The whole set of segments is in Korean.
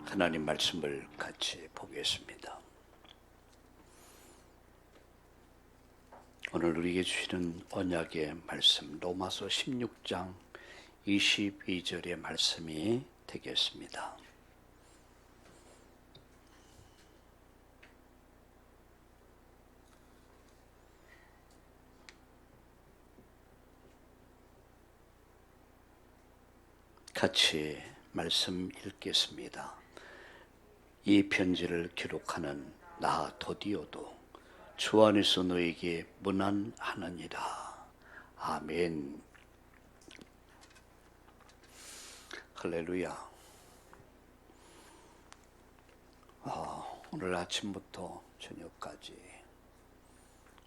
하나님 말씀을 같이 보겠습니다. 오늘 우리에게 주시는 언약의 말씀 로마서 16장 22절의 말씀이 되겠습니다. 같이 말씀 읽겠습니다. 이 편지를 기록하는 나 도디오도 주 안에서 너에게 문안하느니라. 아멘. 할렐루야. 오늘 아침부터 저녁까지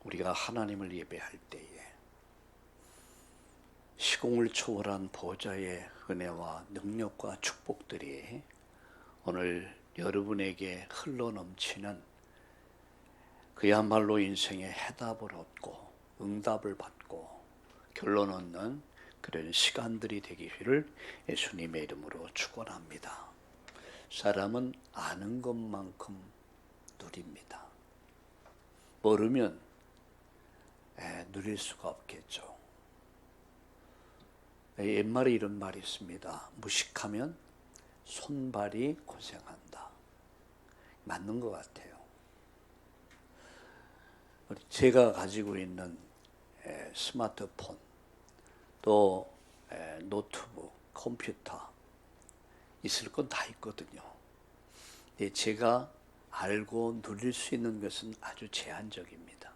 우리가 하나님을 예배할 때에 시공을 초월한 보좌의 은혜와 능력과 축복들이 오늘 여러분에게 흘러넘치는 그야말로 인생의 해답을 얻고 응답을 받고 결론 얻는 그런 시간들이 되기를 예수님의 이름으로 축원합니다. 사람은 아는 것만큼 누립니다. 모르면 누릴 수가 없겠죠. 옛말에 이런 말이 있습니다. 무식하면 손발이 고생한다. 맞는 것 같아요. 제가 가지고 있는 스마트폰, 또 노트북, 컴퓨터 있을 건 다 있거든요. 제가 알고 누릴 수 있는 것은 아주 제한적입니다.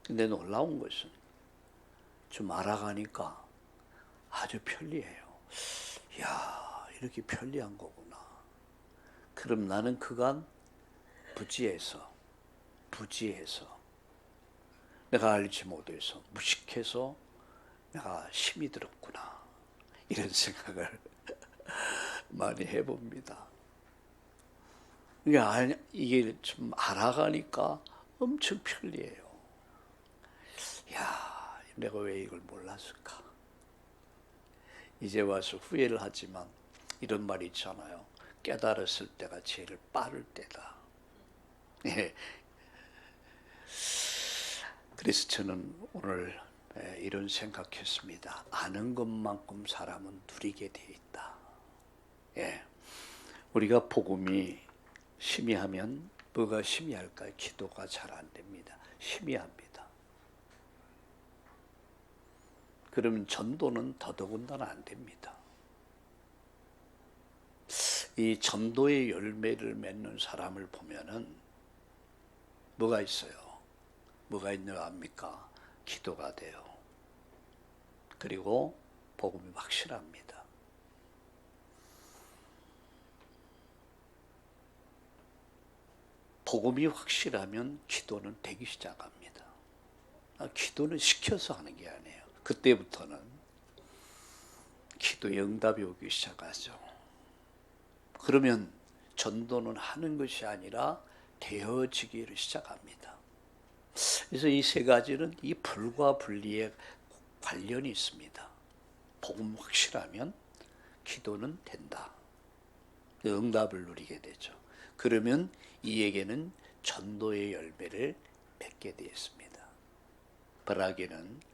근데 놀라운 것은 좀 알아가니까 아주 편리해요. 이야, 이렇게 편리한 거구나. 그럼 나는 그간 부지해서 내가 알지 못해서 무식해서 내가 힘이 들었구나. 이런 생각을 많이 해봅니다. 이게 좀 알아가니까 엄청 편리해요. 이야, 내가 왜 이걸 몰랐을까? 이제 와서 후회를 하지만 이런 말이 있잖아요. 깨달았을 때가 제일 빠를 때다. 그래서 저는 오늘 이런 생각했습니다. 아는 것만큼 사람은 누리게 돼 있다. 우리가 복음이 심의하면 뭐가 심의할까요? 기도가 잘 안 됩니다. 심의합니다. 그러면 전도는 더더군다나 안 됩니다. 이 전도의 열매를 맺는 사람을 보면은 뭐가 있어요? 뭐가 있는 거 압니까? 기도가 돼요. 그리고 복음이 확실합니다. 복음이 확실하면 기도는 되기 시작합니다. 기도는 시켜서 하는 게 아니에요. 그때부터는 기도의 응답이 오기 시작하죠. 그러면 전도는 하는 것이 아니라 되어지기를 시작합니다. 그래서 이 세 가지는 이 불과 분리의 관련이 있습니다. 복음 확실하면 기도는 된다. 응답을 누리게 되죠. 그러면 이에게는 전도의 열매를 맺게 되었습니다. 바라기는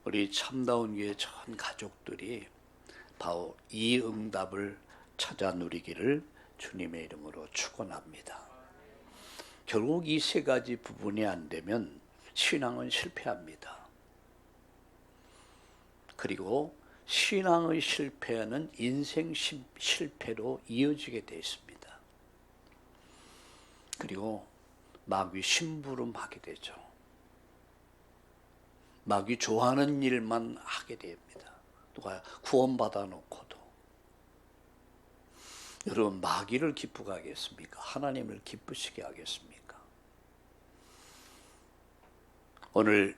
우리 참다운 교회 전 가족들이 바로 이 응답을 찾아 누리기를 주님의 이름으로 축원합니다. 결국 이 세 가지 부분이 안 되면 신앙은 실패합니다. 그리고 신앙의 실패는 인생 실패로 이어지게 되어 있습니다. 그리고 마귀 심부름하게 되죠. 마귀 좋아하는 일만 하게 됩니다. 누가 구원받아 놓고도. 여러분, 마귀를 기쁘게 하겠습니까? 하나님을 기쁘시게 하겠습니까? 오늘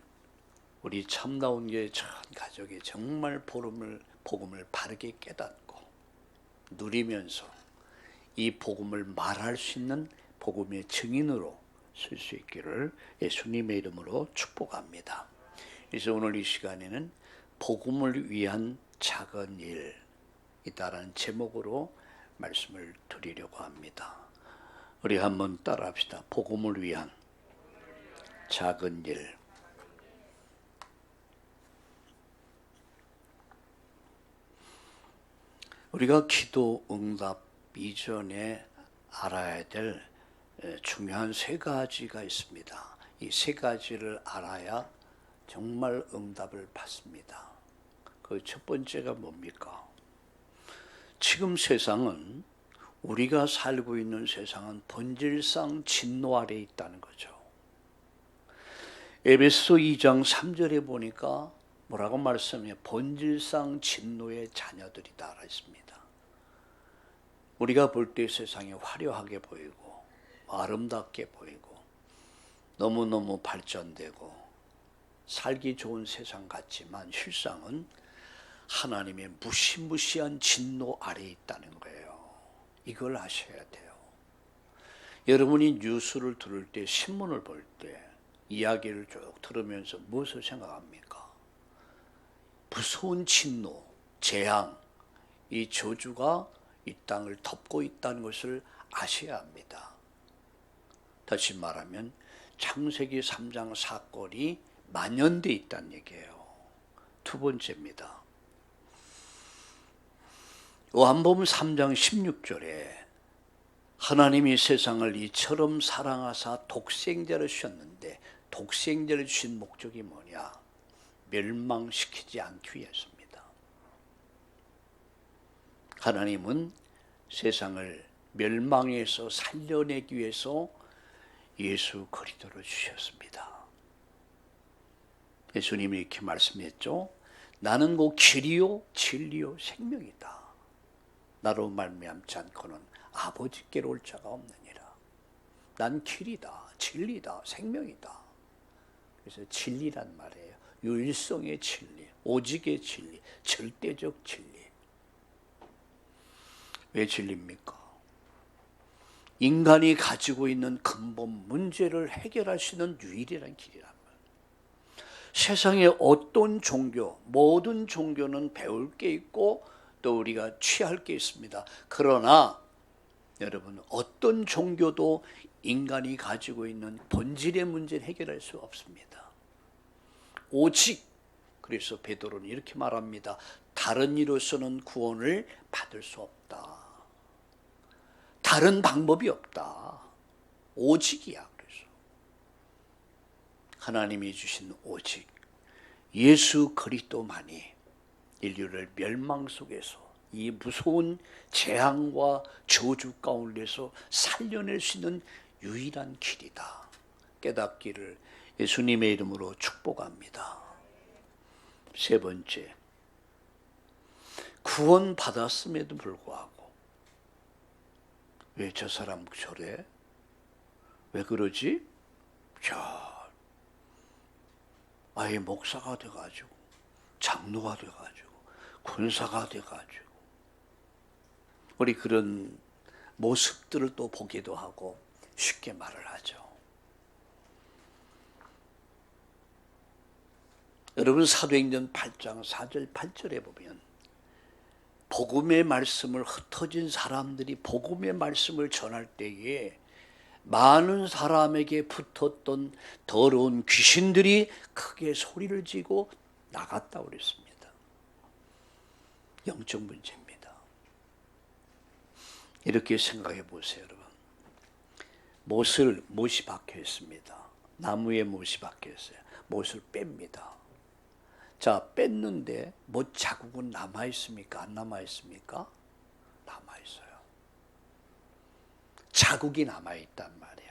우리 참다운 교회 전 가족이 정말 복음을 바르게 깨닫고 누리면서 이 복음을 말할 수 있는 복음의 증인으로 쓸 수 있기를 예수님의 이름으로 축복합니다. 그래서 오늘 이 시간에는 복음을 위한 작은 일이다라는 제목으로 말씀을 드리려고 합니다. 우리 한번 따라합시다. 복음을 위한 작은 일. 우리가 기도 응답 이전에 알아야 될 중요한 세 가지가 있습니다. 이 세 가지를 알아야 정말 응답을 받습니다. 그 첫 번째가 뭡니까? 지금 세상은, 우리가 살고 있는 세상은 본질상 진노 아래에 있다는 거죠. 에베소 2장 3절에 보니까 뭐라고 말씀해요? 본질상 진노의 자녀들이다 했습니다. 우리가 볼 때 세상이 화려하게 보이고 아름답게 보이고 너무너무 발전되고 살기 좋은 세상 같지만 실상은 하나님의 무시무시한 진노 아래에 있다는 거예요. 이걸 아셔야 돼요. 여러분이 뉴스를 들을 때, 신문을 볼 때, 이야기를 쭉 들으면서 무엇을 생각합니까? 무서운 진노, 재앙, 이 저주가 이 땅을 덮고 있다는 것을 아셔야 합니다. 다시 말하면 창세기 3장 사건이 만연되어 있다는 얘기예요. 두 번째입니다. 요한복음 3장 16절에 하나님이 세상을 이처럼 사랑하사 독생자를 주셨는데, 독생자를 주신 목적이 뭐냐? 멸망시키지 않기 위해서입니다. 하나님은 세상을 멸망에서 살려내기 위해서 예수 그리스도를 주셨습니다. 예수님이 이렇게 말씀했죠. 나는 곧 길이요 진리요 생명이다. 나로 말미암지 않고는 아버지께로 올 자가 없느니라. 난 길이다, 진리다, 생명이다. 그래서 진리란 말이에요. 유일성의 진리, 오직의 진리, 절대적 진리. 왜 진리입니까? 인간이 가지고 있는 근본 문제를 해결할 수 있는 유일한 길이란 말이에요. 세상에 어떤 종교, 모든 종교는 배울 게 있고 또 우리가 취할 게 있습니다. 그러나 여러분, 어떤 종교도 인간이 가지고 있는 본질의 문제를 해결할 수 없습니다. 오직, 그래서 베드로는 이렇게 말합니다. 다른 이로서는 구원을 받을 수 없다. 다른 방법이 없다. 오직이야. 그래서 하나님이 주신 오직 예수 그리스도만이 인류를 멸망 속에서 이 무서운 재앙과 저주 가운데서 살려낼 수 있는 유일한 길이다. 깨닫기를 예수님의 이름으로 축복합니다. 세 번째, 구원 받았음에도 불구하고 왜 저 사람 저래? 왜 그러지? 자, 아예 목사가 돼가지고 장로가 돼가지고 군사가 돼가지고 우리 그런 모습들을 또 보기도 하고 쉽게 말을 하죠. 여러분, 사도행전 8장 4절 8절에 보면 복음의 말씀을, 흩어진 사람들이 복음의 말씀을 전할 때에 많은 사람에게 붙었던 더러운 귀신들이 크게 소리를 지고 나갔다고 그랬습니다. 영적 문제입니다. 이렇게 생각해 보세요, 여러분. 못이 박혀 있습니다. 나무에 못이 박혀 있어요. 못을 뺍니다. 자, 뺐는데 못 자국은 남아 있습니까? 안 남아 있습니까? 남아 있어요. 자국이 남아 있단 말이야.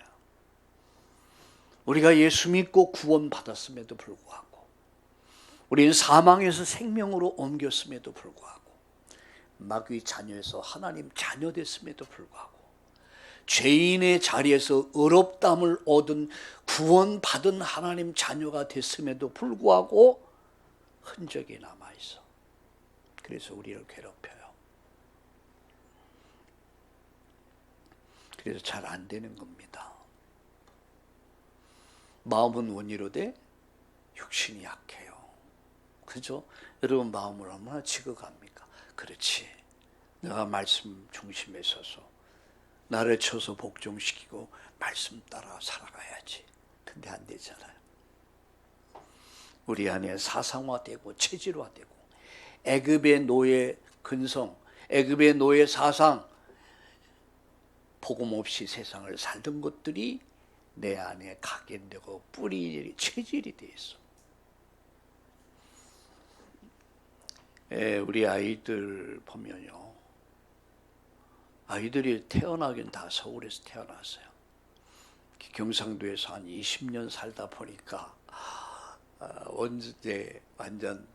우리가 예수 믿고 구원 받았음에도 불구하고, 우리는 사망에서 생명으로 옮겼음에도 불구하고, 마귀의 자녀에서 하나님 자녀 됐음에도 불구하고, 죄인의 자리에서 의롭다함을 얻은 구원받은 하나님 자녀가 됐음에도 불구하고 흔적이 남아있어. 그래서 우리를 괴롭혀요. 그래서 잘 안 되는 겁니다. 마음은 원이로되 육신이 약해요. 그죠? 여러분, 마음을 얼마나 지극합니까? 그렇지. 내가 말씀 중심에 서서 나를 쳐서 복종시키고 말씀 따라 살아가야지. 근데 안 되잖아요. 우리 안에 사상화되고 체질화되고 애굽의 노예 근성, 애굽의 노예 사상, 복음 없이 세상을 살던 것들이 내 안에 각인되고 뿌리 체질이 돼 있어. 우리 아이들 보면요, 아이들이 태어나긴 다 서울에서 태어났어요. 경상도에서 한 20년 살다 보니까 완전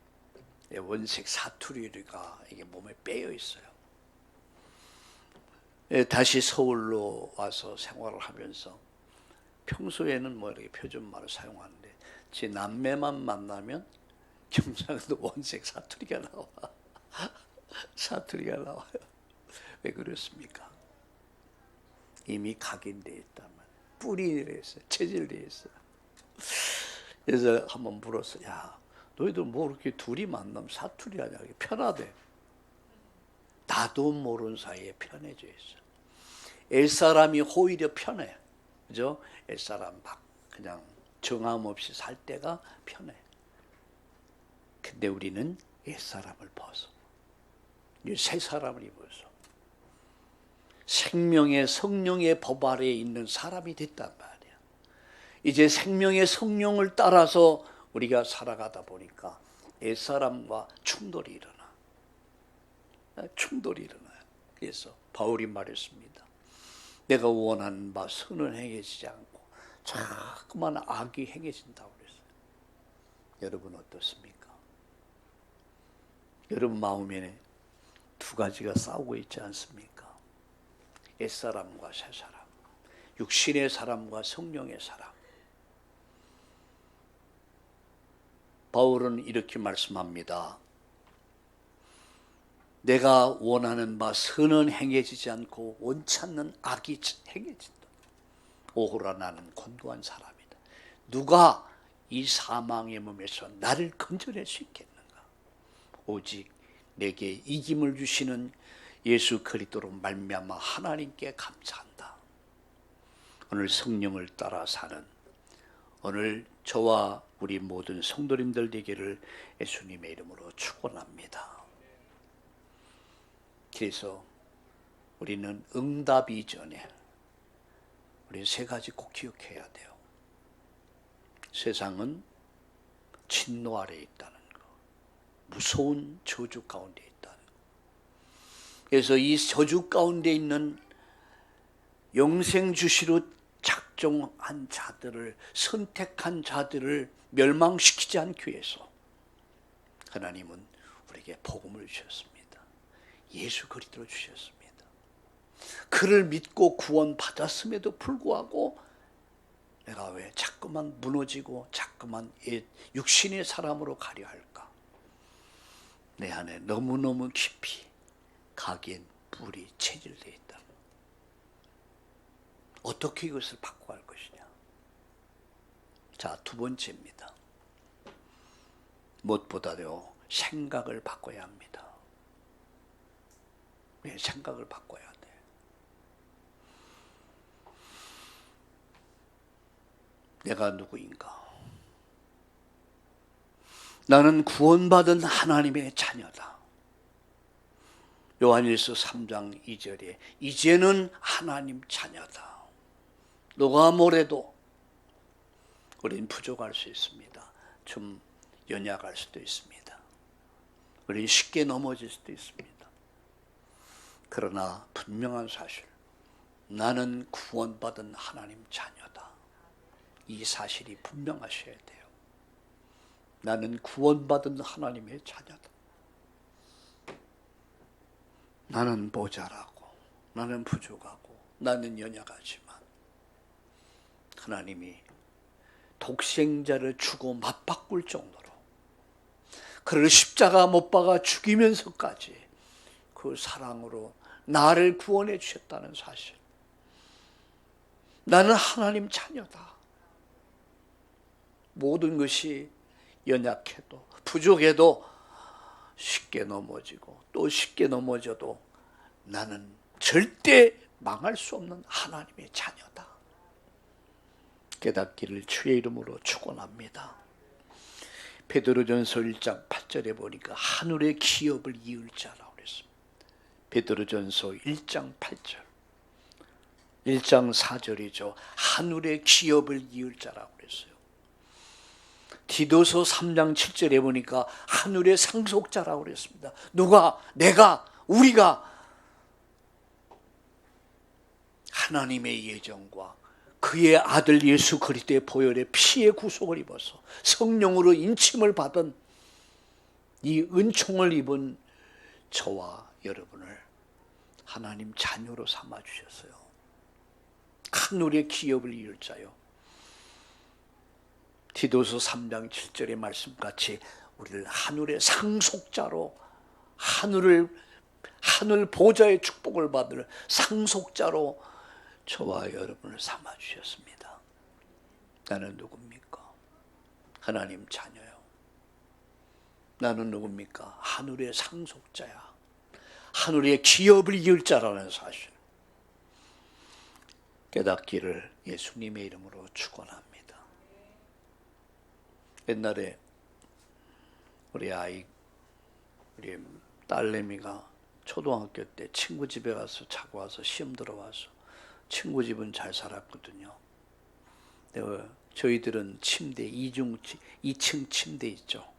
원색 사투리가 이게 몸에 빼여 있어요. 다시 서울로 와서 생활을 하면서 평소에는 뭐 이렇게 표준말을 사용하는데 제 남매만 만나면 경상도 원색 사투리가 나와. 사투리가 나와요. 왜 그렇습니까? 이미 각인되어 있단 말이에요. 뿌리되어 있어요. 체질되어 있어요. 그래서 한번 물었어. 야, 너희들 뭐 이렇게 둘이 만나면 사투리 하냐? 편하대. 나도 모르는 사이에 편해져 있어. 엘사람이 오히려 편해. 그죠? 엘사람 막 그냥 정함 없이 살 때가 편해. 근데 우리는 옛사람을 벗어. 새 사람을 입어서 생명의 성령의 법 아래에 있는 사람이 됐단 말이야. 이제 생명의 성령을 따라서 우리가 살아가다 보니까 옛사람과 충돌이 일어나. 충돌이 일어나요. 그래서 바울이 말했습니다. 내가 원하는 바 선은 행해지지 않고 자꾸만 악이 행해진다고 그랬어요. 여러분 어떻습니까? 여러분 마음에 두 가지가 싸우고 있지 않습니까? 옛사람과 새사람, 육신의 사람과 성령의 사람. 바울은 이렇게 말씀합니다. 내가 원하는 바 선은 행해지지 않고 원치 않는 악이 행해진다. 오호라 나는 곤고한 사람이다. 누가 이 사망의 몸에서 나를 건져낼 수 있겠는가? 오직 내게 이김을 주시는 예수 그리스도로 말미암아 하나님께 감사한다. 오늘 성령을 따라 사는 오늘 저와 우리 모든 성도님들 되기를 예수님의 이름으로 축원합니다. 그래서 우리는 응답 이전에 우리 세 가지 꼭 기억해야 돼요. 세상은 진노 아래에 있다는 거, 무서운 저주 가운데 있다는 거. 그래서 이 저주 가운데 있는 영생 주시로 작정한 자들을, 선택한 자들을 멸망시키지 않기 위해서 하나님은 우리에게 복음을 주셨습니다. 예수 그리스도를 주셨습니다. 그를 믿고 구원받았음에도 불구하고 내가 왜 자꾸만 무너지고 자꾸만 육신의 사람으로 가려 할까? 내 안에 너무너무 깊이 각인, 뿌리, 체질되어 있다. 어떻게 이것을 바꿔갈 것이냐? 자, 두 번째입니다. 무엇보다도 생각을 바꿔야 합니다. 왜 생각을 바꿔야 돼? 내가 누구인가? 나는 구원받은 하나님의 자녀다. 요한일서 3장 2절에 이제는 하나님 자녀다. 누가 뭐래도 우리는 부족할 수 있습니다. 좀 연약할 수도 있습니다. 우리는 쉽게 넘어질 수도 있습니다. 그러나 분명한 사실, 나는 구원받은 하나님 자녀다. 이 사실이 분명하셔야 돼요. 나는 구원받은 하나님의 자녀다. 나는 모자라고, 나는 부족하고, 나는 연약하지만 하나님이 독생자를 주고 맞바꿀 정도로 그를 십자가 못 박아 죽이면서까지 그 사랑으로 나를 구원해 주셨다는 사실. 나는 하나님 자녀다. 모든 것이 연약해도 부족해도 쉽게 넘어지고 또 쉽게 넘어져도 나는 절대 망할 수 없는 하나님의 자녀다. 깨닫기를 주의 이름으로 축원합니다. 베드로전서 1장 8절에 보니까 하늘의 기업을 이을 자라고 그랬습니다. 베드로전서 1장 8절, 1장 4절이죠. 하늘의 기업을 이을 자라고 그랬어요. 디도서 3장 7절에 보니까 하늘의 상속자라고 그랬습니다. 누가? 내가, 우리가 하나님의 예정과 그의 아들 예수 그리스도의 보혈의 피의 구속을 입어서 성령으로 인침을 받은 이 은총을 입은 저와 여러분을 하나님 자녀로 삼아주셨어요. 하늘의 기업을 이을 자요. 디도서 3장 7절의 말씀같이 우리를 하늘의 상속자로, 하늘 보좌의 축복을 받을 상속자로 저와 여러분을 삼아주셨습니다. 나는 누굽니까? 하나님 자녀요. 나는 누굽니까? 하늘의 상속자야. 하늘의 기업을 이을 자라는 사실 깨닫기를 예수님의 이름으로 축원합니다. 옛날에 우리 딸내미가 초등학교 때 친구 집에 가서 자고 와서 시험 들어와서, 친구 집은 잘 살았거든요. 저희들은 침대 2층 침대 있죠.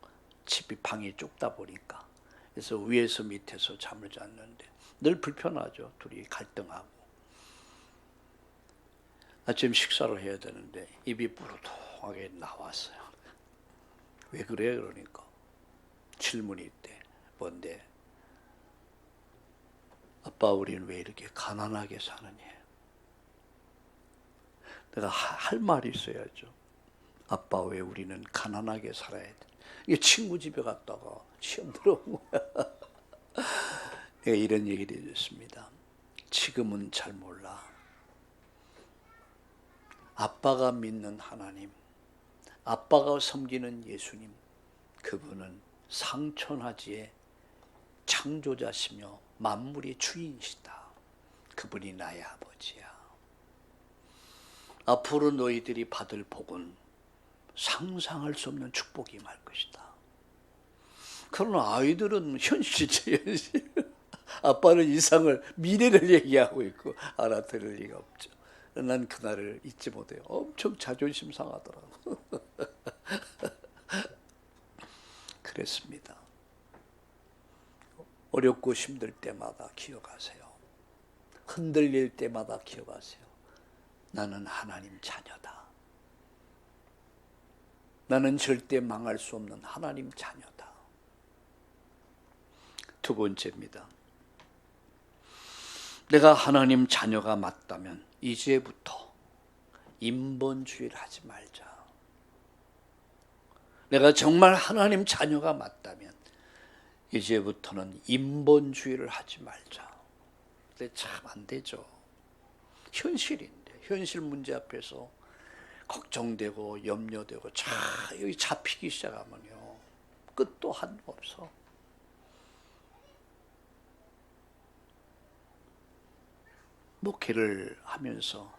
집이 방이 좁다 보니까. 그래서 위에서 밑에서 잠을 잤는데 늘 불편하죠. 둘이 갈등하고. 아침 식사를 해야 되는데 입이 부르동하게 나왔어요. 왜 그래? 그러니까 질문이 있대. 뭔데? 아빠, 우리는 왜 이렇게 가난하게 사느냐? 내가 할 말이 있어야죠. 아빠, 왜 우리는 가난하게 살아야 돼? 이게 친구 집에 갔다가 시험 들어온 거야. 내가 이런 얘기를 해줬습니다. 지금은 잘 몰라. 아빠가 믿는 하나님, 아빠가 섬기는 예수님, 그분은 상천하지의 창조자시며 만물의 주인이시다. 그분이 나의 아버지야. 앞으로 너희들이 받을 복은 상상할 수 없는 축복이 말 것이다. 그러나 아이들은 현실이죠, 현실. 아빠는 이상을, 미래를 얘기하고 있고 알아들을 리가 없죠. 난 그날을 잊지 못해요. 엄청 자존심 상하더라고. 그랬습니다. 어렵고 힘들 때마다 기억하세요. 흔들릴 때마다 기억하세요. 나는 하나님 자녀다. 나는 절대 망할 수 없는 하나님 자녀다. 두 번째입니다. 내가 하나님 자녀가 맞다면 이제부터 인본주의를 하지 말자. 내가 정말 하나님 자녀가 맞다면 이제부터는 인본주의를 하지 말자. 근데 참 안 되죠. 현실인데, 현실 문제 앞에서 걱정되고 염려되고 여기 잡히기 시작하면요, 끝도 한도 없어. 목회를 하면서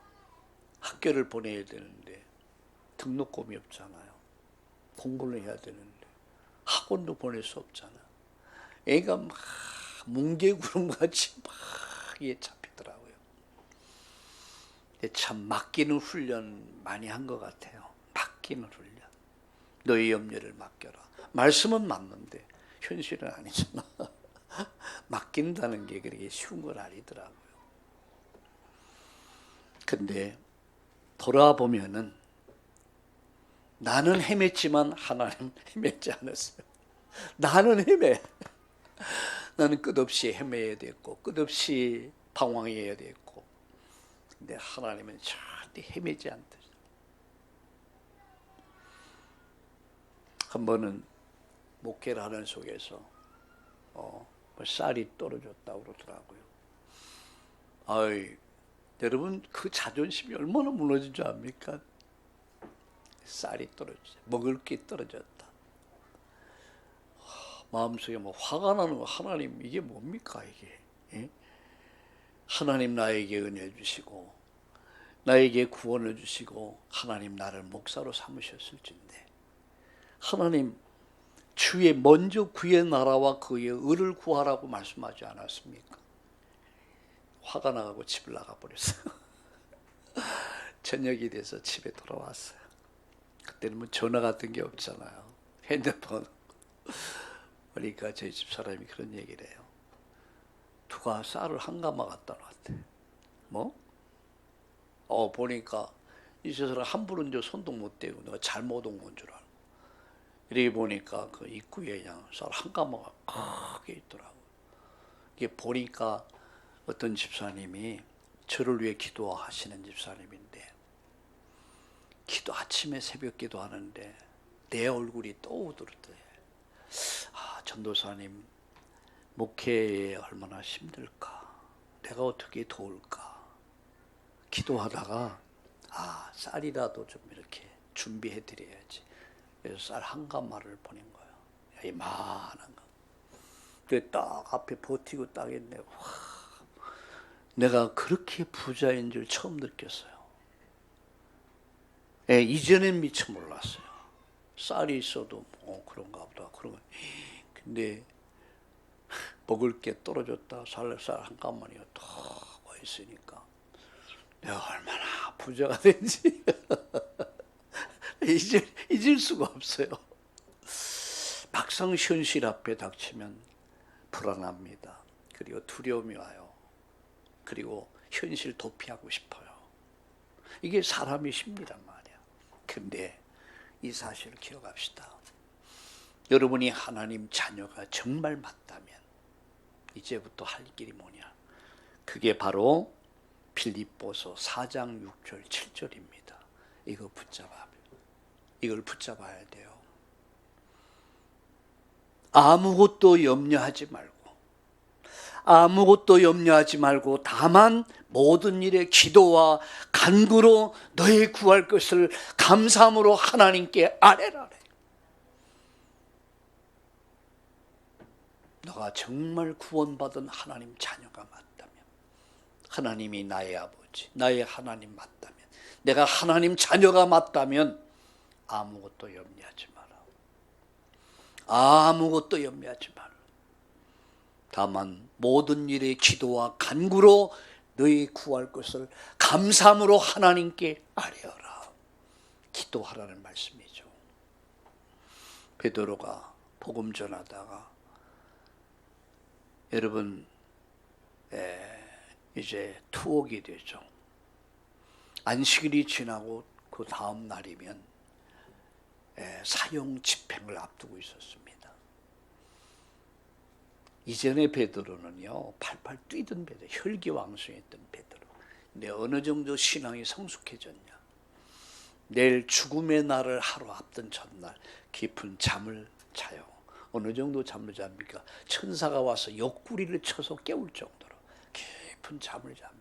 학교를 보내야 되는데 등록금이 없잖아요. 공부를 해야 되는데 학원도 보낼 수 없잖아. 애가 막 뭉게구름같이 막 잡히더라고요. 근데 참 맡기는 훈련 많이 한 것 같아요. 맡기는 훈련. 너의 염려를 맡겨라. 말씀은 맞는데 현실은 아니잖아. 맡긴다는 게 그렇게 쉬운 건 아니더라고요. 근데 돌아보면은 나는 헤맸지만 하나님 헤맸지 않았어요. 나는 헤매. 나는 끝없이 헤매야 됐고 끝없이 방황해야 됐고, 근데 하나님은 절대 헤매지 않다. 한 번은 목회를 하는 속에서 쌀이 떨어졌다고 그러더라고요. 여러분, 그 자존심이 얼마나 무너진 줄 압니까? 쌀이 떨어졌어요. 먹을 게 떨어졌다. 마음속에 뭐 화가 나는 거, 하나님 이게 뭡니까 이게? 예? 하나님 나에게 은혜 주시고 나에게 구원을 주시고 하나님 나를 목사로 삼으셨을진데, 하나님 주의 먼저 그의 나라와 그의 의를 구하라고 말씀하지 않았습니까? 화가 나가고 집을 나가버렸어요. 저녁이 돼서 집에 돌아왔어요. 그때는 뭐 전화 같은 게 없잖아요. 핸드폰. 그러니까 저희 집 사람이 그런 얘기를 해요. 누가 쌀을 한 가마 갖다 놨대. 뭐? 보니까 이 사람 함부로 이제 손도 못 대고 내가 잘못 온 건 줄 알고. 이렇게 보니까 그 입구에 그냥 쌀 한 가마가 크게 있더라고. 이게 보니까 어떤 집사님이 저를 위해 기도하시는 집사님인데, 아침에 새벽 기도하는데 내 얼굴이 떠오르더래. 전도사님 목회에 얼마나 힘들까, 내가 어떻게 도울까 기도하다가 쌀이라도 좀 이렇게 준비해 드려야지. 그래서 쌀 한 가마를 보낸 거예요. 이만한 거. 그래 딱 앞에 버티고 딱 했네. 내가 그렇게 부자인 줄 처음 느꼈어요. 이전엔 미처 몰랐어요. 쌀이 있어도 그런가 보다. 근데 먹을 게 떨어졌다. 쌀 한 가마니가 딱 와 있으니까 내가 얼마나 부자가 된지 잊을 수가 없어요. 막상 현실 앞에 닥치면 불안합니다. 그리고 두려움이 와요. 그리고 현실 도피하고 싶어요. 이게 사람의 심리란 말이야. 근데 이 사실을 기억합시다. 여러분이 하나님 자녀가 정말 맞다면 이제부터 할 길이 뭐냐? 그게 바로 빌립보서 4장 6절 7절입니다. 이걸 붙잡아야 돼요. 아무것도 염려하지 말고 다만 모든 일에 기도와 간구로 너의 구할 것을 감사함으로 하나님께 아뢰라. 너가 정말 구원받은 하나님 자녀가 맞다면, 하나님이 나의 아버지, 나의 하나님 맞다면, 내가 하나님 자녀가 맞다면 아무것도 염려하지 마라. 아무것도 염려하지 마라. 다만 모든 일에 기도와 간구로 너희 구할 것을 감사함으로 하나님께 아뢰어라. 기도하라는 말씀이죠. 베드로가 복음 전하다가, 여러분 이제 투옥이 되죠. 안식일이 지나고 그 다음 날이면 사형 집행을 앞두고 있었습니다. 이전의 베드로는요, 팔팔 뛰던 베드로, 혈기왕성했던 베드로. 근데 어느 정도 신앙이 성숙해졌냐? 내일 죽음의 날을 하루 앞둔 전날 깊은 잠을 자요. 어느 정도 잠을 잡니까? 천사가 와서 옆구리를 쳐서 깨울 정도로 깊은 잠을 잡니다.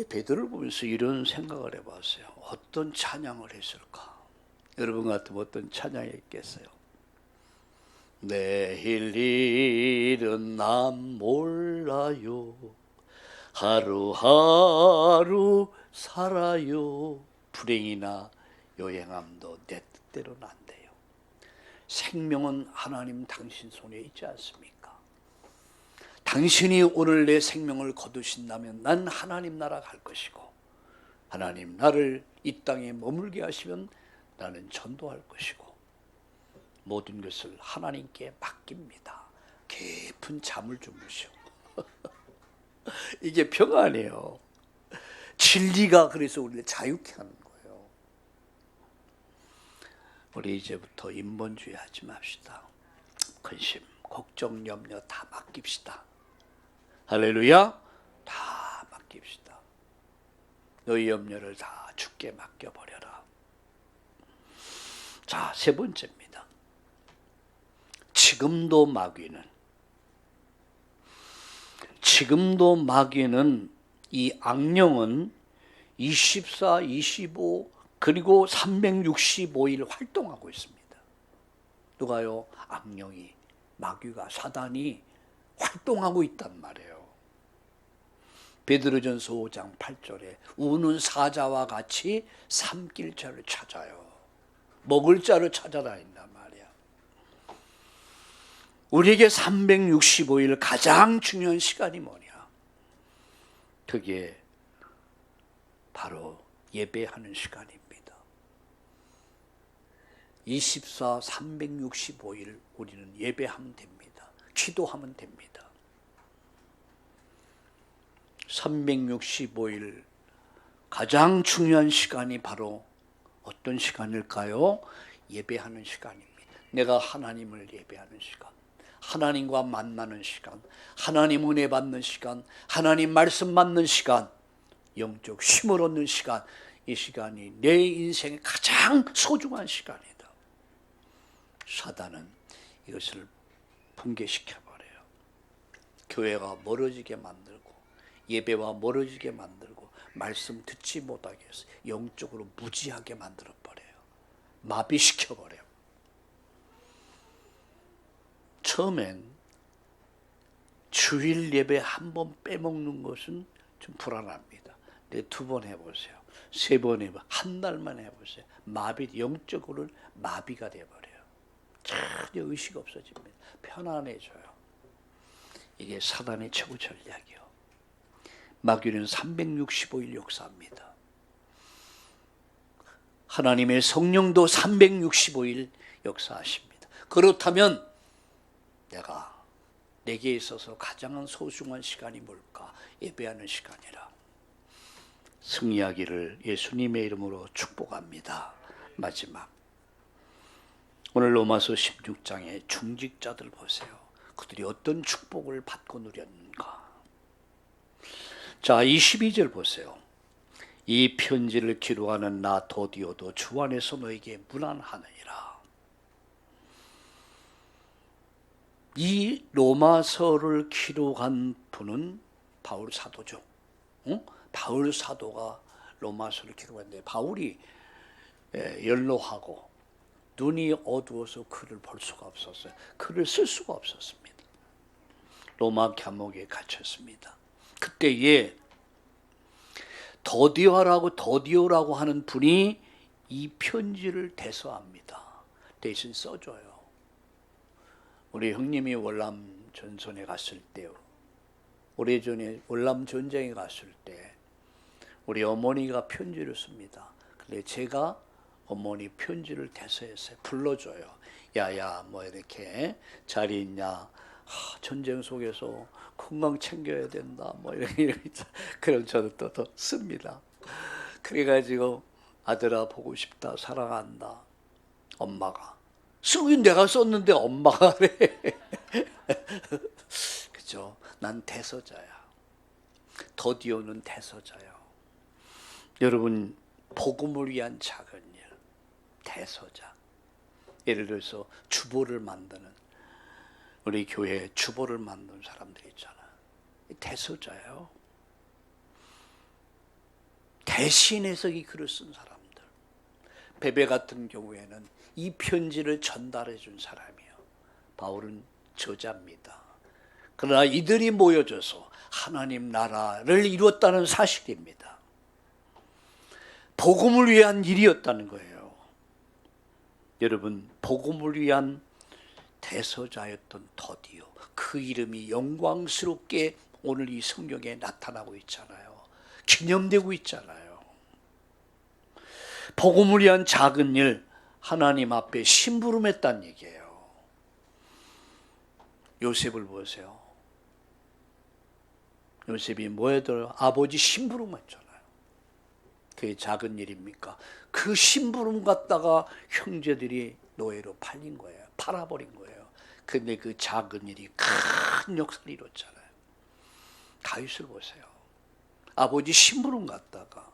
베드로를 보면서 이런 생각을 해봤어요. 어떤 찬양을 했을까? 여러분 같으면 어떤 찬양이 있겠어요? 내일 일은 난 몰라요. 하루하루 살아요. 불행이나 요행함도 내 뜻대로는 안 돼요. 생명은 하나님 당신 손에 있지 않습니까? 당신이 오늘 내 생명을 거두신다면 난 하나님 나라 갈 것이고, 하나님 나를 이 땅에 머물게 하시면 나는 전도할 것이고, 모든 것을 하나님께 맡깁니다. 깊은 잠을 주무시오. 이게 평안이에요. 진리가 그래서 우리를 자유케 하는 거예요. 우리 이제부터 인본주의 하지 맙시다. 근심, 걱정, 염려 다 맡깁시다. 할렐루야. 다 맡깁시다. 너희 염려를 다 주께 맡겨버려라. 자, 세 번째입니다. 지금도 마귀는 이 악령은 24, 25 그리고 365일 활동하고 있습니다. 누가요? 악령이, 마귀가, 사단이 활동하고 있단 말이에요. 베드로전서 5장 8절에 우는 사자와 같이 삼킬 자를 찾아요. 먹을 자를 찾아다닌단 말이야. 우리에게 365일 가장 중요한 시간이 뭐냐? 그게 바로 예배하는 시간입니다. 24, 365일 우리는 예배하면 됩니다. 기도하면 됩니다. 365일 가장 중요한 시간이 바로 어떤 시간일까요? 예배하는 시간입니다. 내가 하나님을 예배하는 시간, 하나님과 만나는 시간, 하나님 은혜 받는 시간, 하나님 말씀 받는 시간, 영적 힘을 얻는 시간, 이 시간이 내 인생의 가장 소중한 시간이다. 사단은 이것을 붕괴시켜버려요. 교회가 멀어지게 만들고 예배와 멀어지게 만들고 말씀 듣지 못하게 해서 영적으로 무지하게 만들어버려요. 마비시켜버려요. 처음엔 주일 예배 한 번 빼먹는 것은 좀 불안합니다. 근데 2번 해보세요. 3번 해보세요. 한 달만 해보세요. 영적으로는 마비가 돼버려요. 전혀 의식 없어집니다. 편안해져요. 이게 사단의 최고 전략이요. 마귀는 365일 역사합니다. 하나님의 성령도 365일 역사하십니다. 그렇다면 내게 있어서 가장 소중한 시간이 뭘까? 예배하는 시간이라. 승리하기를 예수님의 이름으로 축복합니다. 마지막, 오늘 로마서 16장의 중직자들 보세요. 그들이 어떤 축복을 받고 누렸는가. 자, 22절 보세요. 이 편지를 기록하는 나 도디오도 주 안에서 너에게 문안하느니라. 이 로마서를 기록한 분은 바울 사도죠. 바울 사도가 로마서를 기록했는데 바울이 연로하고 눈이 어두워서 글을 볼 수가 없었어요. 글을 쓸 수가 없었습니다. 로마 감옥에 갇혔습니다. 그때에 더디오라고 하는 분이 이 편지를 대서합니다. 대신 써줘요. 우리 형님이 월남 전선에 갔을 때요. 오래전에 월남 전쟁에 갔을 때 우리 어머니가 편지를 씁니다. 근데 제가 어머니 편지를 대서해서 불러줘요. 야야 뭐 이렇게 잘 있냐. 전쟁 속에서 건강 챙겨야 된다. 뭐 이런 그럼 저도 또 씁니다. 그래가지고 아들아 보고 싶다. 사랑한다. 엄마가. 쓰긴 내가 썼는데 엄마가 그래. 그죠? 난 대서자야. 더디오는 대서자요. 여러분, 복음을 위한 작은 일, 대서자. 예를 들어서 주보를 만드는, 우리 교회에 주보를 만든 사람들이 있잖아. 대서자예요. 대신해서 이 글을 쓴 사람들. 베베 같은 경우에는 이 편지를 전달해 준 사람이에요. 바울은 저자입니다. 그러나 이들이 모여져서 하나님 나라를 이루었다는 사실입니다. 복음을 위한 일이었다는 거예요. 여러분, 복음을 위한 대서자였던 더디오, 그 이름이 영광스럽게 오늘 이 성경에 나타나고 있잖아요. 기념되고 있잖아요. 복음을 위한 작은 일, 하나님 앞에 심부름했다는 얘기예요. 요셉을 보세요. 요셉이 뭐해도 아버지 심부름했잖아요. 그게 작은 일입니까? 그 심부름 갖다가 형제들이 노예로 팔린 거예요. 팔아버린 거예요. 근데 그 작은 일이 큰 역사를 이뤘잖아요. 다윗을 보세요. 아버지 심부름 갖다가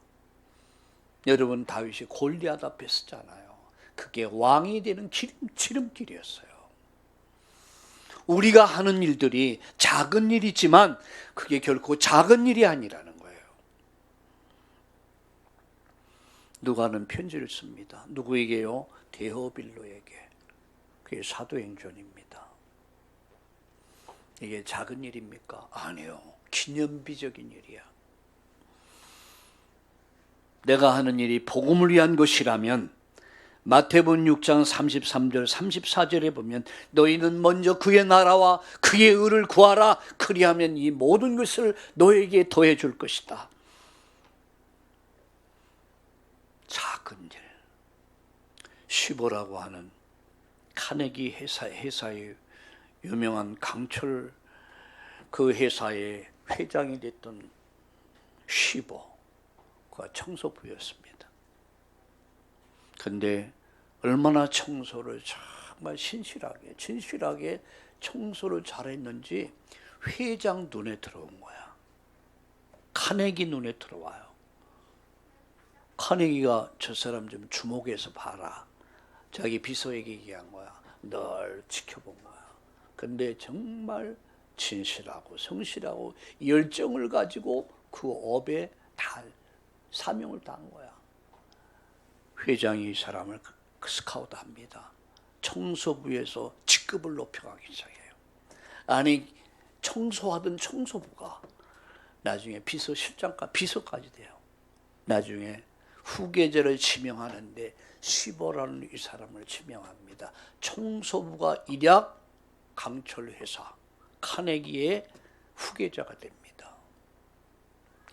여러분 다윗이 골리앗 앞에 서잖아요. 그게 왕이 되는 지름길이었어요. 우리가 하는 일들이 작은 일이지만 그게 결코 작은 일이 아니라는 거예요. 누가는 편지를 씁니다. 누구에게요? 데오빌로에게. 그게 사도행전입니다. 이게 작은 일입니까? 아니요. 기념비적인 일이야. 내가 하는 일이 복음을 위한 것이라면 마태복음 6장 33절 34절에 보면 너희는 먼저 그의 나라와 그의 의를 구하라. 그리하면 이 모든 것을 너에게 더해 줄 것이다. 작은 일. 쉬보라고 하는 카네기 회사의 유명한 강철 그 회사의 회장이 됐던 쉬보가 청소부였습니다. 그런데 얼마나 청소를 정말 진실하게 청소를 잘했는지 회장 눈에 들어온 거야. 카네기 눈에 들어와요. 카네기가 저 사람 좀 주목해서 봐라. 자기 비서에게 얘기한 거야. 널 지켜본 거야. 근데 정말 진실하고 성실하고 열정을 가지고 그 업에 다 사명을 다한 거야. 회장이 이 사람을 스카우트합니다. 청소부에서 직급을 높여가기 시작해요. 아니 청소하던 청소부가 나중에 비서까지 돼요. 나중에 후계자를 지명하는데 쉬보라는 이 사람을 지명합니다. 청소부가 일약 강철회사 카네기의 후계자가 됩니다.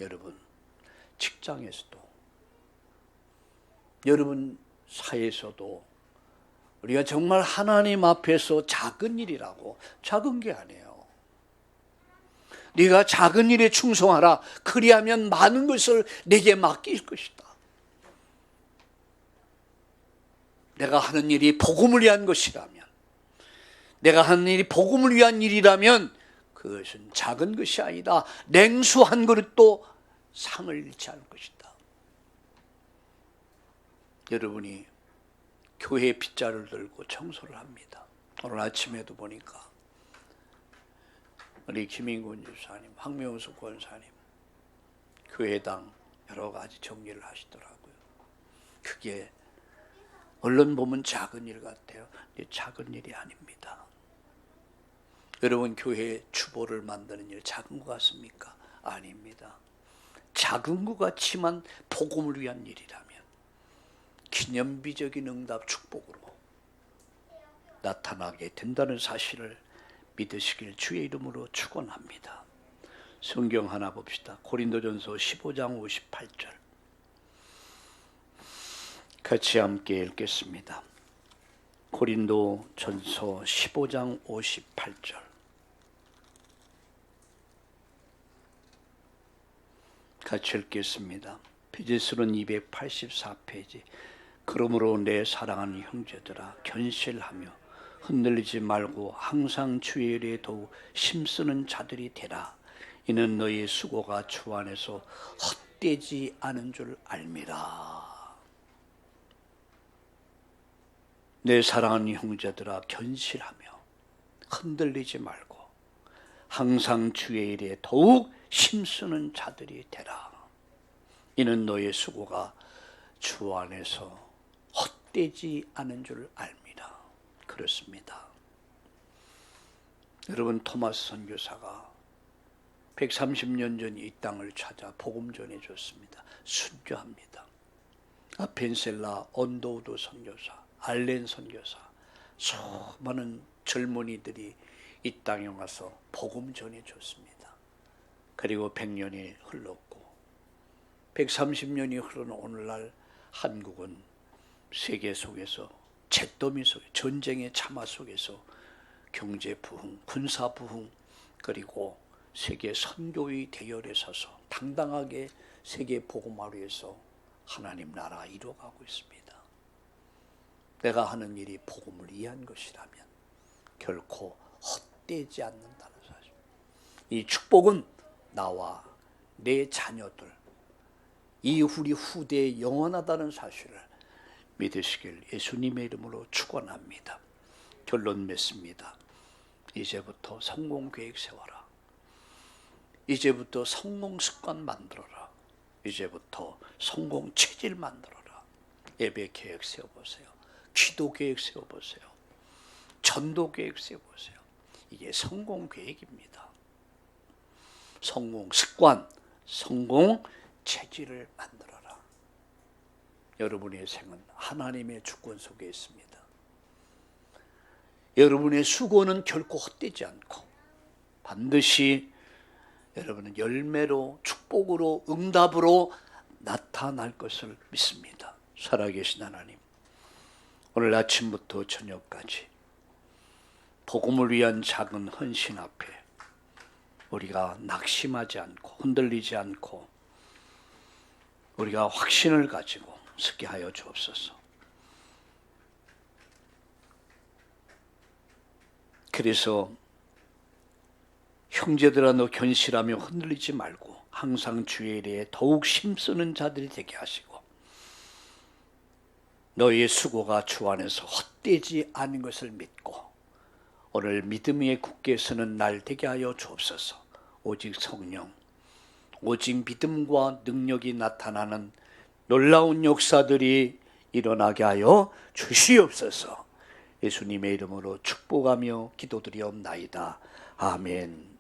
여러분 직장에서도 여러분 사회에서도 우리가 정말 하나님 앞에서 작은 일이라고 작은 게 아니에요. 네가 작은 일에 충성하라. 그리하면 많은 것을 내게 맡길 것이다. 내가 하는 일이 복음을 위한 것이라면, 내가 하는 일이 복음을 위한 일이라면 그것은 작은 것이 아니다. 냉수 한 그릇도 상을 잃지 않을 것이다. 여러분이 교회 빗자루를 들고 청소를 합니다. 오늘 아침에도 보니까 우리 김인군 집사님, 황명수 권사님 교회당 여러 가지 정리를 하시더라고요. 그게 얼른 보면 작은 일 같아요. 작은 일이 아닙니다. 여러분 교회 주보를 만드는 일 작은 것 같습니까? 아닙니다. 작은 것 같지만 복음을 위한 일이라면 기념비적인 응답 축복으로 나타나게 된다는 사실을 믿으시길 주의 이름으로 축원합니다. 성경 하나 봅시다. 고린도전서 15장 58절 같이 함께 읽겠습니다. 고린도전서 15장 58절 같이 읽겠습니다. 페이지수는 284페이지. 그러므로 내 사랑하는 형제들아 견실하며 흔들리지 말고 항상 주의 일에 더욱 힘쓰는 자들이 되라. 이는 너희 수고가 주 안에서 헛되지 않은 줄 알미라. 내 사랑하는 형제들아 견실하며 흔들리지 말고 항상 주의 일에 더욱 힘쓰는 자들이 되라. 이는 너의 수고가 주 안에서 헛되지 않은 줄 압니다. 그렇습니다. 여러분 토마스 선교사가 130년 전 이 땅을 찾아 복음 전해줬습니다. 순교합니다. 아펜셀라 언더우드 선교사, 알렌 선교사, 수많은 젊은이들이 이 땅에 와서 복음 전해줬습니다. 그리고 100년이 흘렀고 130년이 흐른 오늘날 한국은 세계 속에서 잿더미 속에 전쟁의 참화 속에서 경제 부흥, 군사 부흥 그리고 세계 선교의 대열에 서서 당당하게 세계 복음화를 위해서 하나님 나라 이루어가고 있습니다. 내가 하는 일이 복음을 위한 것이라면 결코 헛되지 않는다는 사실. 이 축복은 나와 내 자녀들, 이 우리 후대에 영원하다는 사실을 믿으시길 예수님의 이름으로 축원합니다. 결론 맺습니다. 이제부터 성공 계획 세워라. 이제부터 성공 습관 만들어라. 이제부터 성공 체질 만들어라. 예배 계획 세워보세요. 기도 계획 세워보세요. 전도 계획 세워보세요. 이게 성공 계획입니다. 성공 습관, 성공 체질을 만들어라. 여러분의 생은 하나님의 주권 속에 있습니다. 여러분의 수고는 결코 헛되지 않고 반드시 여러분은 열매로, 축복으로, 응답으로 나타날 것을 믿습니다. 살아계신 하나님, 오늘 아침부터 저녁까지 복음을 위한 작은 헌신 앞에 우리가 낙심하지 않고 흔들리지 않고 우리가 확신을 가지고 서게 하여 주옵소서. 그래서 형제들아 너 견실하며 흔들리지 말고 항상 주의 일에 더욱 힘쓰는 자들이 되게 하시고 너희의 수고가 주 안에서 헛되지 않은 것을 믿고 오늘 믿음에 굳게 서는 날 되게 하여 주옵소서. 오직 성령, 오직 믿음과 능력이 나타나는 놀라운 역사들이 일어나게 하여 주시옵소서. 예수님의 이름으로 축복하며 기도드리옵나이다. 아멘.